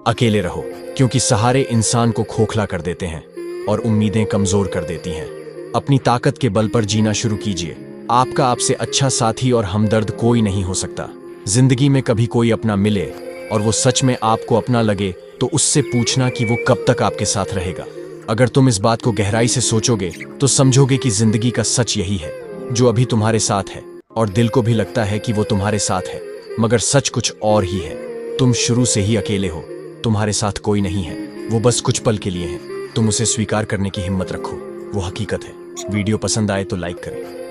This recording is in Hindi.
अकेले रहो, क्योंकि सहारे इंसान को खोखला कर देते हैं और उम्मीदें कमजोर कर देती हैं। अपनी ताकत के बल पर जीना शुरू कीजिए। आपका आपसे अच्छा साथी और हमदर्द कोई नहीं हो सकता। जिंदगी में कभी कोई अपना मिले और वो सच में आपको अपना लगे तो उससे पूछना कि वो कब तक आपके साथ रहेगा। अगर तुम इस बात को गहराई से सोचोगे तो समझोगे कि जिंदगी का सच यही है, जो अभी तुम्हारे साथ है और दिल को भी लगता है कि वो तुम्हारे साथ है, मगर सच कुछ और ही है। तुम शुरू से ही अकेले हो, तुम्हारे साथ कोई नहीं है, वो बस कुछ पल के लिए है। तुम उसे स्वीकार करने की हिम्मत रखो, वो हकीकत है। वीडियो पसंद आए तो लाइक करें।